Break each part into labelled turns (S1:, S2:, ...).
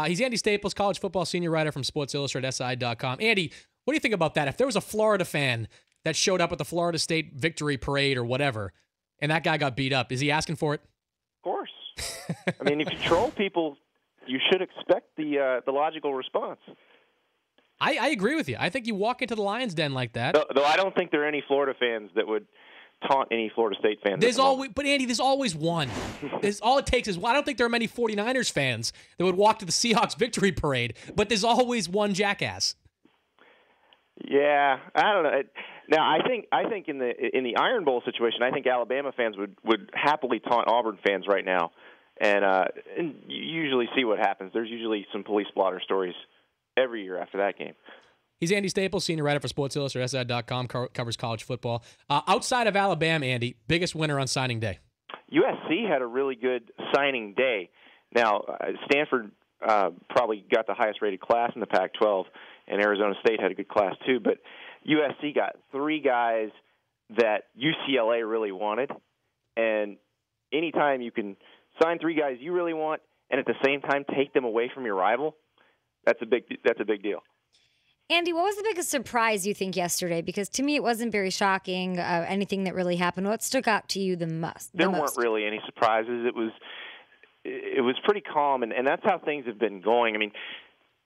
S1: He's Andy Staples, college football senior writer from Sports Illustrated, SI.com. Andy, what do you think about that? If there was a Florida fan that showed up at the Florida State victory parade or whatever, and that guy got beat up, is he asking for it?
S2: Of course. I mean, if you troll people, you should expect the logical response.
S1: I agree with you. I think you walk into the Lions' Den like that.
S2: Though I don't think there are any Florida fans that would taunt any Florida State fans.
S1: But Andy, there's always one. All it takes is one. I don't think there are many 49ers fans that would walk to the Seahawks victory parade, but there's always one jackass.
S2: Yeah, I don't know. Now, I think in the Iron Bowl situation, I think Alabama fans would happily taunt Auburn fans right now, and you usually see what happens. There's usually some police blotter stories every year after that game.
S1: He's Andy Staples, senior writer for Sports Illustrated, SI.com, covers college football. Outside of Alabama, Andy, biggest winner on signing day?
S2: USC had a really good signing day. Now, Stanford probably got the highest-rated class in the Pac-12, and Arizona State had a good class too, but USC got 3 guys that UCLA really wanted, and anytime you can sign 3 guys you really want and at the same time take them away from your rival, that's a big deal.
S3: Andy, what was the biggest surprise you think yesterday? Because to me, it wasn't very shocking, anything that really happened. What stuck out to you the most?
S2: There weren't really any surprises. It was pretty calm, and that's how things have been going. I mean,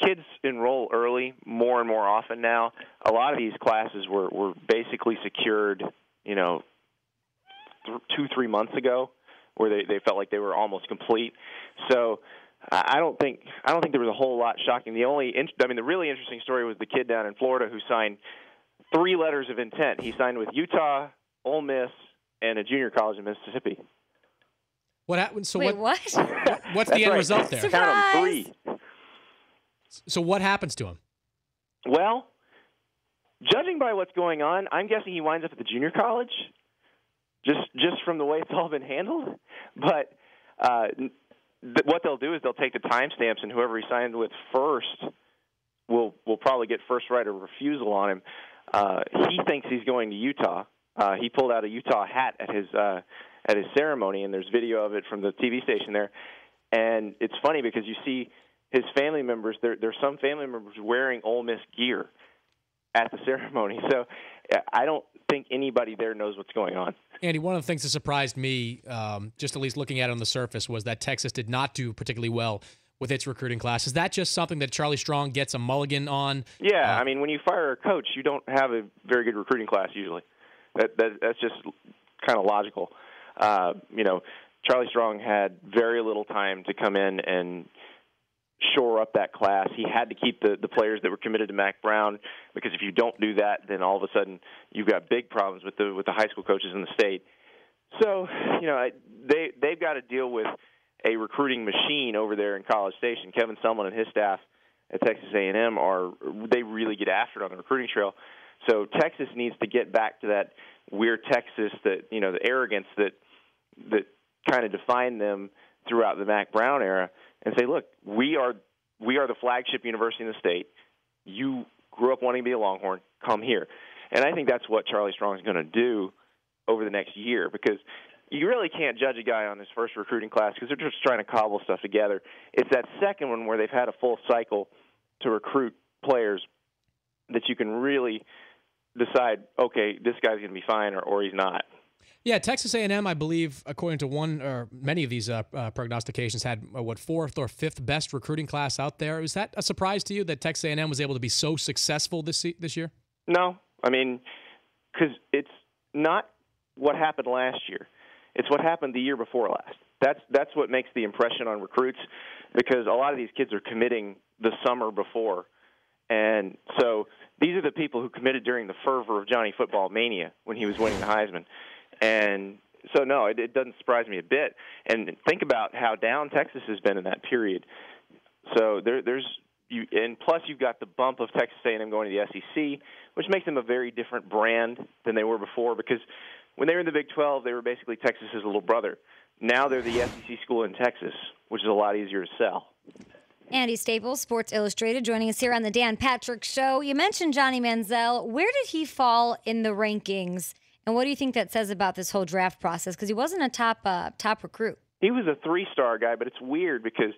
S2: kids enroll early more and more often now. A lot of these classes were basically secured, 2-3 months ago, where they felt like they were almost complete. So I don't think there was a whole lot shocking. The really interesting story was the kid down in Florida who signed 3 letters of intent. He signed with Utah, Ole Miss, and a junior college in Mississippi.
S1: What happened? So
S3: Wait, what?
S1: What's the end result there?
S3: Surprise!
S2: Count 'em, 3.
S1: So what happens to him?
S2: Well, judging by what's going on, I'm guessing he winds up at the junior college, just from the way it's all been handled. But what they'll do is they'll take the timestamps, and whoever he signed with first will probably get first right of refusal on him. He thinks he's going to Utah. He pulled out a Utah hat at his ceremony, and there's video of it from the TV station there. And it's funny because you see his family members. There's some family members wearing Ole Miss gear at the ceremony. So I don't think anybody there knows what's going on.
S1: Andy, one of the things that surprised me, just at least looking at it on the surface, was that Texas did not do particularly well with its recruiting class. Is that just something that Charlie Strong gets a mulligan on?
S2: Yeah, I mean, when you fire a coach, you don't have a very good recruiting class usually. That's just kind of logical. Charlie Strong had very little time to come in and shore up that class. He had to keep the players that were committed to Mack Brown, because if you don't do that, then all of a sudden you've got big problems with the high school coaches in the state. So, they've got to deal with a recruiting machine over there in College Station. Kevin Sumlin and his staff at Texas A&M they really get after it on the recruiting trail. So Texas needs to get back to that weird Texas, that the arrogance that kind of defined them throughout the Mack Brown era, and say, look, we are the flagship university in the state. You grew up wanting to be a Longhorn. Come here. And I think that's what Charlie Strong is going to do over the next year, because you really can't judge a guy on his first recruiting class because they're just trying to cobble stuff together. It's that second one where they've had a full cycle to recruit players that you can really decide, okay, this guy's going to be fine or he's not.
S1: Yeah, Texas A&M, I believe, according to one or many of these prognostications, had fourth or fifth best recruiting class out there. Is that a surprise to you that Texas A&M was able to be so successful this year?
S2: No, I mean, because it's not what happened last year. It's what happened the year before last. That's what makes the impression on recruits, because a lot of these kids are committing the summer before. And so these are the people who committed during the fervor of Johnny Football Mania when he was winning the Heisman. And so, no, it doesn't surprise me a bit. And think about how down Texas has been in that period. So and plus you've got the bump of Texas A&M going to the SEC, which makes them a very different brand than they were before, because when they were in the Big 12, they were basically Texas's little brother. Now they're the SEC school in Texas, which is a lot easier to sell.
S3: Andy Staples, Sports Illustrated, joining us here on the Dan Patrick Show. You mentioned Johnny Manziel. Where did he fall in the rankings, and what do you think that says about this whole draft process? Because he wasn't a top recruit.
S2: He was a 3-star guy, but it's weird because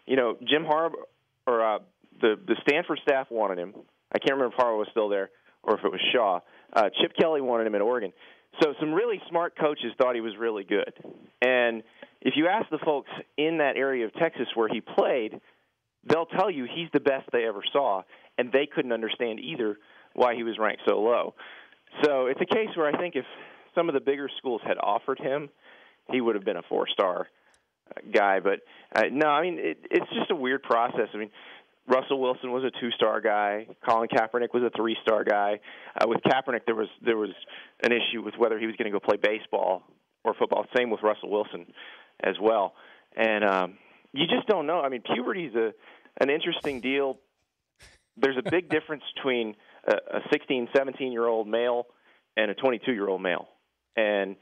S2: Jim Harbaugh or the Stanford staff wanted him. I can't remember if Harbaugh was still there or if it was Shaw. Chip Kelly wanted him at Oregon. So some really smart coaches thought he was really good. And if you ask the folks in that area of Texas where he played, they'll tell you he's the best they ever saw, and they couldn't understand either why he was ranked so low. So it's a case where I think if some of the bigger schools had offered him, he would have been a 4-star guy. But no, I mean, it's just a weird process. I mean, Russell Wilson was a 2-star guy. Colin Kaepernick was a 3-star guy. With Kaepernick, there was an issue with whether he was going to go play baseball or football. Same with Russell Wilson as well. And you just don't know. I mean, puberty is an interesting deal. There's a big difference between a 16, 17-year-old male and a 22-year-old male. And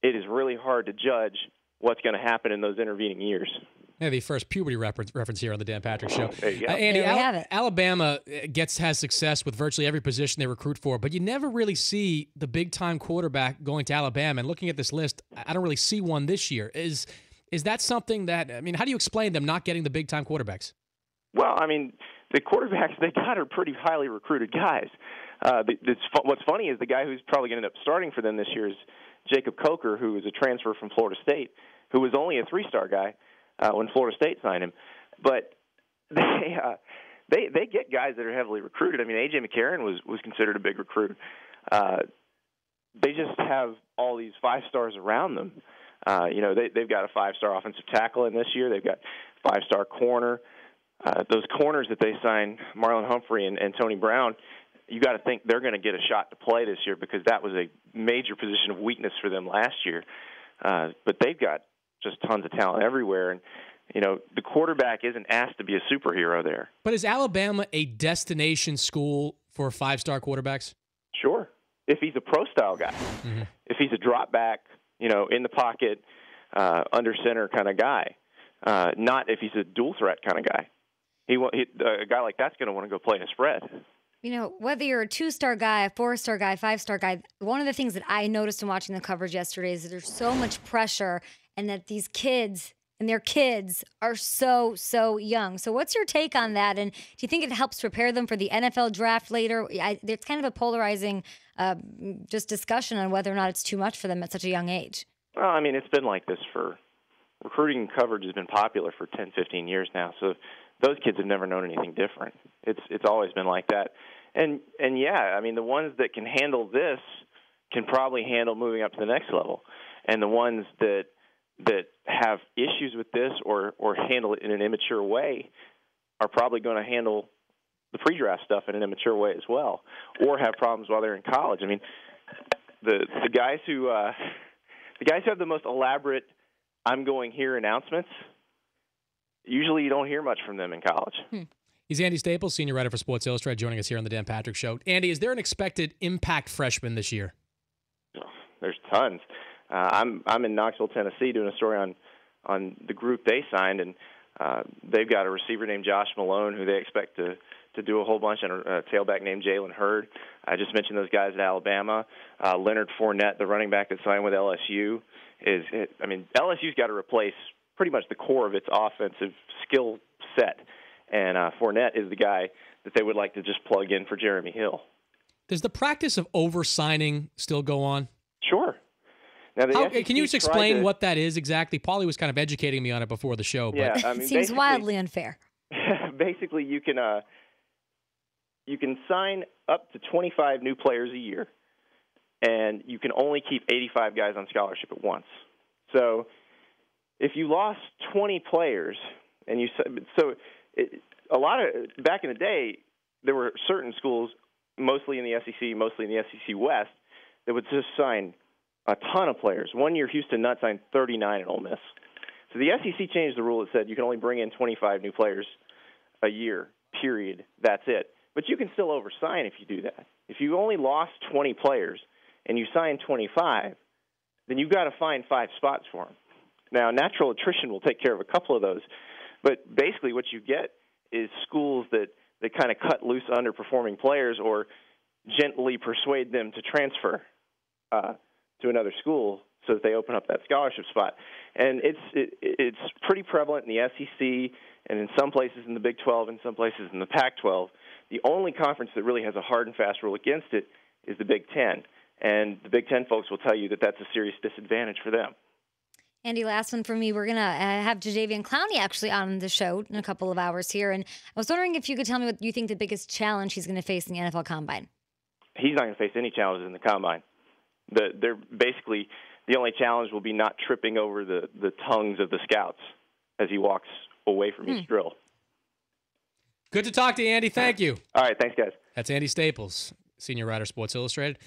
S2: it is really hard to judge what's going to happen in those intervening years.
S1: Yeah, the first puberty reference here on the Dan Patrick Show.
S2: There you go.
S1: Andy,
S3: There we have it.
S1: Alabama has success with virtually every position they recruit for, but you never really see the big-time quarterback going to Alabama. And looking at this list, I don't really see one this year. Is that something that, I mean, how do you explain them not getting the big-time quarterbacks?
S2: Well, I mean, the quarterbacks they got are pretty highly recruited guys. What's funny is the guy who's probably going to end up starting for them this year is Jacob Coker, who is a transfer from Florida State, who was only a 3-star guy when Florida State signed him. But they get guys that are heavily recruited. I mean, A.J. McCarron was considered a big recruit. They just have all these 5-stars around them. They've got a 5-star offensive tackle in this year. They've got 5-star corner. Those corners that they signed, Marlon Humphrey and Tony Brown, you got to think they're going to get a shot to play this year because that was a major position of weakness for them last year. But they've got just tons of talent everywhere. And, the quarterback isn't asked to be a superhero there.
S1: But is Alabama a destination school for 5-star quarterbacks?
S2: Sure. If he's a pro-style guy. Mm-hmm. If he's a drop back, in the pocket, under center kind of guy. Not if he's a dual threat kind of guy. A guy like that's going to want to go play in a spread.
S3: Whether you're a 2-star guy, a 4-star guy, 5-star guy, one of the things that I noticed in watching the coverage yesterday is that there's so much pressure and that these kids and their kids are so young. So what's your take on that? And do you think it helps prepare them for the NFL draft later? It's kind of a polarizing just discussion on whether or not it's too much for them at such a young age.
S2: Well, I mean, it's been like this for recruiting coverage has been popular for 10, 15 years now. So those kids have never known anything different. It's always been like that. And yeah, I mean, the ones that can handle this can probably handle moving up to the next level. And the ones that have issues with this or handle it in an immature way are probably going to handle the pre-draft stuff in an immature way as well, or have problems while they're in college. I mean, the guys who have the most elaborate "I'm going here" announcements, usually you don't hear much from them in college.
S1: He's Andy Staples, senior writer for Sports Illustrated, joining us here on the Dan Patrick Show. Andy, is there an expected impact freshman this year?
S2: There's tons. I'm in Knoxville, Tennessee, doing a story on the group they signed, and they've got a receiver named Josh Malone who they expect to do a whole bunch, and a tailback named Jalen Hurd. I just mentioned those guys at Alabama. Leonard Fournette, the running back that signed with LSU, LSU's got to replace pretty much the core of its offensive skill set, and Fournette is the guy that they would like to just plug in for Jeremy Hill.
S1: Does the practice of over-signing still go on?
S2: Sure. Now,
S1: can you just explain what that is exactly? Paulie was kind of educating me on it before the show. But
S2: yeah, I mean,
S3: it seems wildly unfair.
S2: Basically, you can sign up to 25 new players a year, and you can only keep 85 guys on scholarship at once. So if you lost 20 players, and back in the day, there were certain schools, mostly in the SEC, mostly in the SEC West, that would just sign a ton of players. One year, Houston Nutt signed 39 at Ole Miss. So the SEC changed the rule that said you can only bring in 25 new players a year, period. That's it. But you can still oversign if you do that. If you only lost 20 players and you sign 25, then you've got to find 5 spots for them. Now, natural attrition will take care of a couple of those. But basically what you get is schools that kind of cut loose underperforming players or gently persuade them to transfer to another school so that they open up that scholarship spot. And it's pretty prevalent in the SEC and in some places in the Big 12 and some places in the Pac-12. The only conference that really has a hard and fast rule against it is the Big 10. And the Big 10 folks will tell you that that's a serious disadvantage for them.
S3: Andy, last one for me. We're going to have Jadeveon Clowney actually on the show in a couple of hours here. And I was wondering if you could tell me what you think the biggest challenge he's going to face in the NFL Combine.
S2: He's not going to face any challenges in the Combine. They're basically, the only challenge will be not tripping over the tongues of the scouts as he walks away from each drill.
S1: Good to talk to you, Andy. Thank you.
S2: All right, thanks, guys.
S1: That's Andy Staples, senior writer, Sports Illustrated.